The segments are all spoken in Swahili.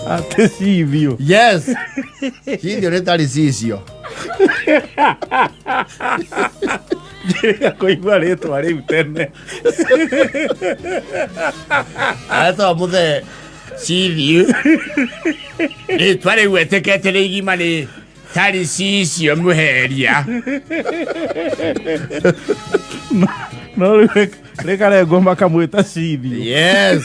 Ate Cithio. Yes. Cithio nĩ tarĩ cicio. Njĩrĩga kũigua rĩtwa rĩu tene. Ato mũthe Cithio. Rĩtwa rĩu etekete rĩ igima nĩ tarĩ cicio mũheria. No rĩka rengwo makamwĩta Cithio. Yes.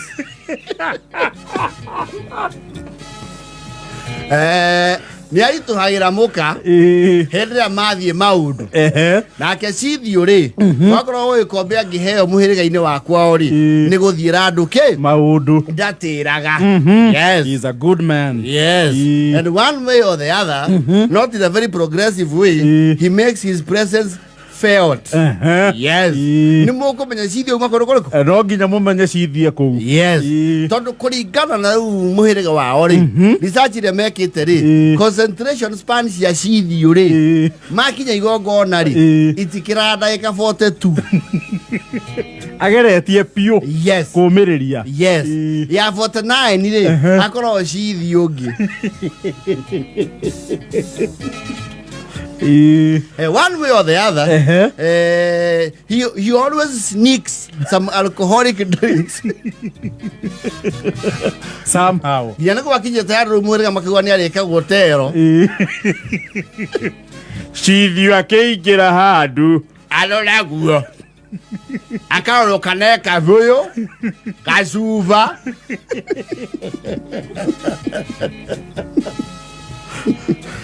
Nĩ aritũhagĩra mũka hĩndĩ ĩrĩa mathiĩ maũndũ. Nake Cithio rĩ, wakorwo ũgĩkombe angĩheo mũhĩrĩga-inĩ wa kwao rĩ, nĩ gũthiĩra andũ maũndũ ndatĩraga. Yes. He's a good man. Yes. And one way or the other, not in a very progressive way, he makes his presence felt. Yes. Nĩ mũkũmenya Cithio makorwo kũrĩkũ? No nginya mũmenye Cithio kũu. Yes. Tondũ kũringana na rĩu mũhĩrĩga wao rĩ, research ĩrĩa mekĩte rĩ, concentration span cia Cithio rĩ, makinya igongona rĩ, itikĩraga ndagĩka 42. Ageretie piũ. Yes. Kũmĩrĩria. Yes. Ya 49 rĩ, akorwo Cithio ũngĩ. One way or the other, he always sneaks some alcoholic drinks. Somehow. Yana kwa kinje tayari rumurega makiwa ni areka gotero. Cithio akĩingĩra handu. Alora guo. Akaroroka na kavuyo. Kazuva.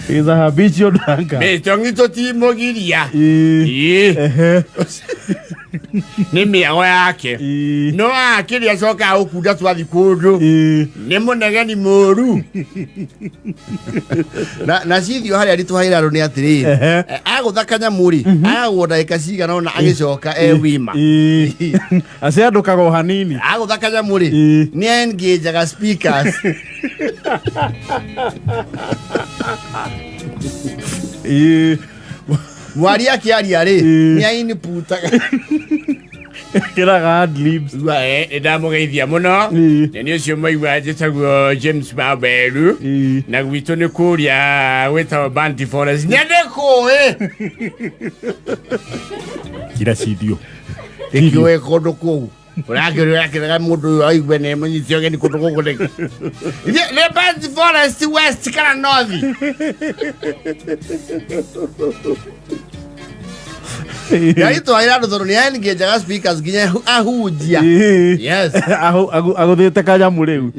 He's a habitual drinker. Betongito timogiria. Nĩ mĩago yake. No akĩrĩa acoka ũkunda twathi kũndũ. Nĩ mũnegeni mũru. Na Cithio harĩa ritũhaĩra andũ nĩ atĩrĩrĩ. Agũthakanya mũri. Agagwo ndagĩka cigana ona agĩcoka wima. Aciandũkaga o hanini. Agũthakanya mũri. Nĩ engageaga speakers. Mwari akĩaria rĩ, nĩ ainiputaga. Kĩraga ad libs. Ndamũgeithia mũno. Na nĩ ũcio mwaigua njĩtagwo James Baberu. Na gwitũ nĩ kũrĩa gwĩtagwo Banty Forest. Nĩ ndĩkũĩ. Kira Cithio. Ĩkĩũĩ kũndũ kũu. Ũrakĩrĩra mũndũ ũyũ aigua nĩ mũnyitio geni kũndũ gũkũ nĩ. Nĩ Banty Forest West kana North. Yaitũhaĩra andũ tondũ nĩ engageaga speakers nginya ahunjia. Yes. Agũthĩte kanyamũ rĩu.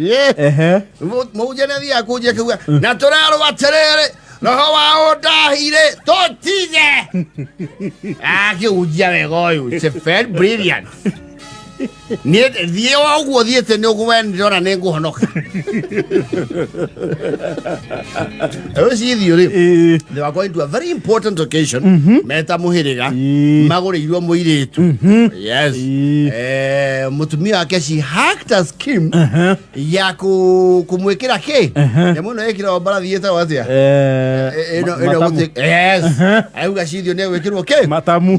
Mũhunjia nĩ athiaga kũnjia akiuga na tũrerwo atĩrĩrĩ, roho wa ũndahire tũtige. Akĩhunjia wega ũyũ. It's very brilliant. Thiĩ ũguo thiĩte nĩ ũguo ndĩrona nĩ ngũhonoka. Cithio rĩ, they were going to a very important occasion. Meta mũhĩrĩga magũrĩirwo mũirĩtu. Yes. Mũtumia wake she hacked a scheme ya kũmwĩkĩra kĩ. Nyamũ ĩno ĩkĩragwo mbara thiĩtagwo atĩa? Yes. Auga Cithio nĩ egwĩkĩrwo kĩ? Matamu.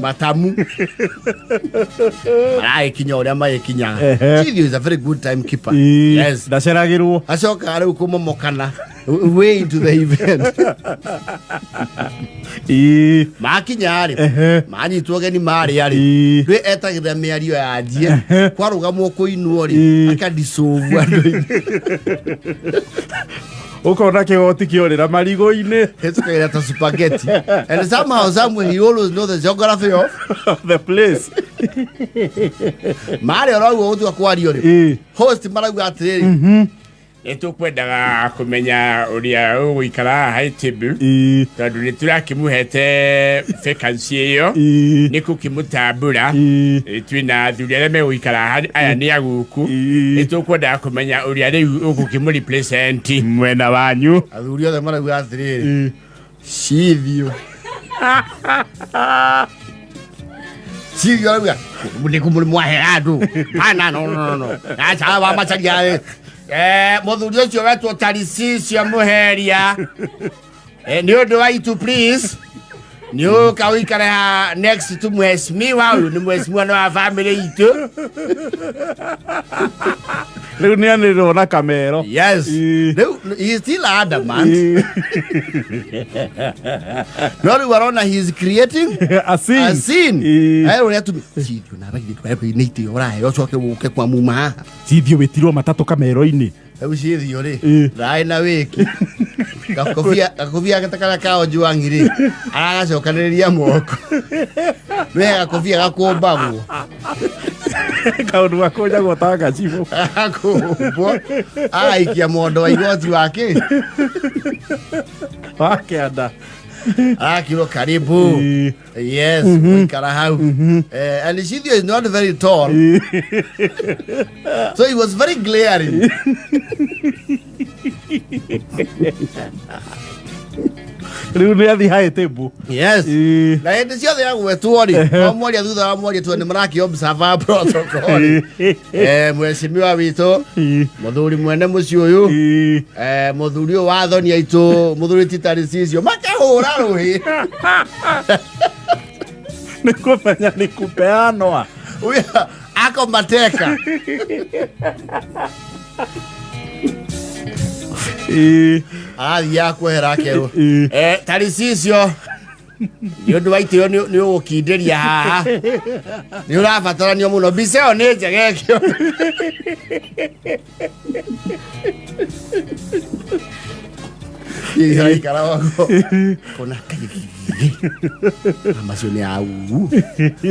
Aragĩkinya ũrĩa magĩkinyaga. Cithio is a very good timekeeper. Yes. Ndaceragĩrwo. Acokaga rĩu kũmomokana way into the event. Makinya rĩ, manyitwo geni marĩa rĩ, rĩ etagĩrĩra mĩario yanjie, kwarũgamwo kũinwo rĩ, akadissolve andũ. Ũkona kĩgoti kĩorĩra marigũ-inĩ. Hetũkagĩra ta spaghetti. And somehow, somewhere, he always knows the geography of the place. Marĩ orauga ũtua kwario rĩ, host marauga atĩrĩrĩ, nĩtũkwendaga kũmenya ũrĩa ũgũikara high table, tondũ nĩtũrakĩmũhete vacancy ĩyo, nĩkũkĩmũtambũra, twĩna athuri arĩa megũikara aya nĩ agũkũ, nĩtũkwendaga kũmenya ũrĩa rĩu ũgũkĩmũrepresent mwena wanyu. Athuri othe marauga atĩrĩrĩ, Cithio. Cithio arauga, nĩkũmwahe andũ. No. Acha wa macharia. Mũthuri ũcio wetwo Taricicio mũheria. Nĩ ũndũ wa itu please. Nĩ ũka ũikare next to mheshimiwa. Ũyũ nĩ mheshimiwa wa family itũ. Leo ni anirona kamero. Yes. He is still adamant. No, Warona, he is creating a scene. I don't have to see you now. You need to right. Also, okay, kwa muma. Sidio wetirwo matatu kamero-ini. Hebu ciithio ri raina wiki gakobia gatakara kao juangiri aragacokanĩrĩria moko wega gakobia gakumbagwo kaundu gakunjagwo ta gacibo gakumbwo agaikia mondo wa igoti wake wakianda akiro karibu yes ikara hau and Shithio is not very tall so he was very glaring riu ni athi hae table yes na hindi ciothe ya gwetwo ri mwaria thutha wa mwaria tu ni maraki observe protocol mweshimiwa wito muthuri mwene muci uyu muthuri wa thoni aitu muthuri Taricicio makahura ruhi nikufanya nikupeanwa uya ako mateka ya kwehera keru Taricicio yondu waitio ni ukindiria haha ni urabatarania muno biseo ni njegekio Ihai karawago kona kagiki amacio ni au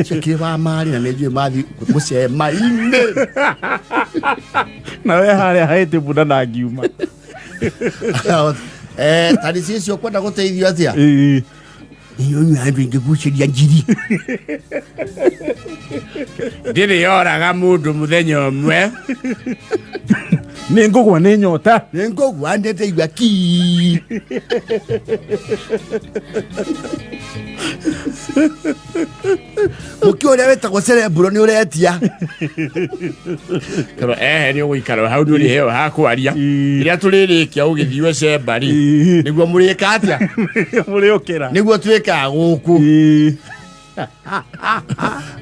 chekire wa mari na nejwe mathi muce maine na we haria haite bunda na ngiuma Taricicio kwenda guteithio atia iyo ni andu ingiguciria njiri ndiri yoraga mundu muthenya umwe ningugwa ni nyota ningugwa ndete igwa ki mukiuria wetagwo cerebro ni uretia karo ni uguikara hau ni heo hakwaria iria turirikia ugithiwe cembari niguo murika atia muriukira niguo twika guku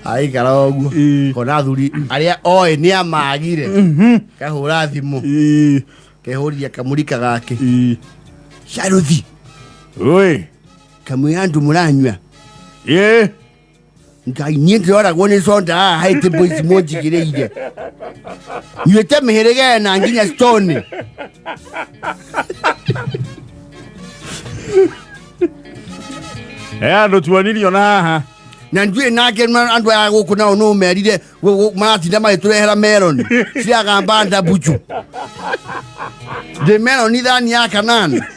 ai karaogu kona thuri aria oe ni amagire kahura thimu kehoria kamurika gake sharuthi oi kamyandu muranywa ngai nyindora gone sonda haite boys mojigireire nywete miherege na nginya stone andu tuonirio na haha na ndue nake andu ya guku na no merire matinda maiturehera melon ciagamba ndabuchu de melon ithani ya kanana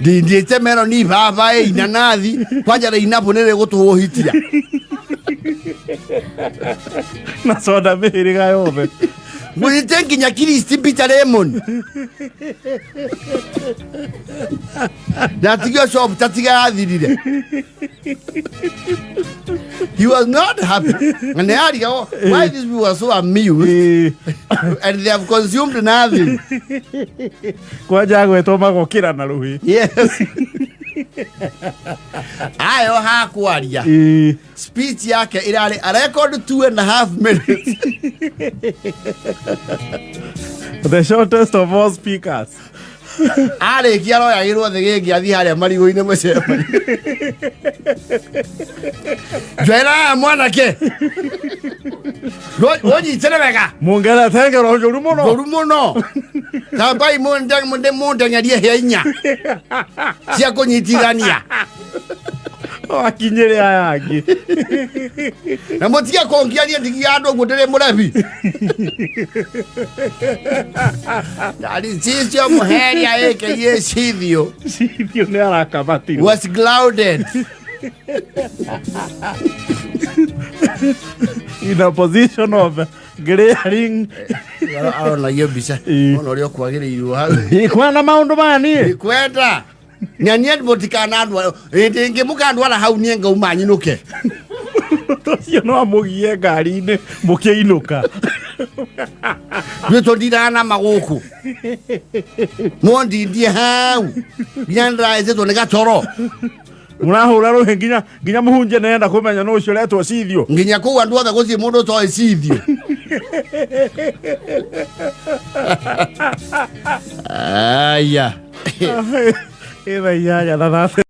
ndite melon ibaba inanathi kwanja na inapo nere gutuhitira na soda mihiriga yothe Mwite nginya Kristi Peter Lemon Datigio shop tatiga athirire He was not happy and they are why these people were so amused and they have consumed nothing kwaja gwetoma gukira na ruhi yes ayo hakwaria speech yake irari a record 2.5 minutes the shortest of all speakers ale kiaro ya irwo thege athi haria marigo-ine mucema jwera mwana ke roji terevega mungela tenge rojo rumono kabai monde nyarie hinya cia kunyitirania akinyere ayagi na mutia kongiaria ndigi andu gudere murebi Taricicio muheria eke Shithio ni arakabatiro was clouded in a position of glaring arona yebisa ono rio kwagirirwo hau ikwana maundu mani ikwenda nyanie mutikana andu ndingi mukandwara hau nie ngauma nyinuke cio no amugie ngari-ini mukiinuka twitondindana maguku mondindie hau nyandraezetwo ni gatoro Murahura ruhe nginya muhunje nenda kumenya no ucio letwo cithio. Nginya ku andu othe guthie mundu to cithio. Aya. Eva ya thate.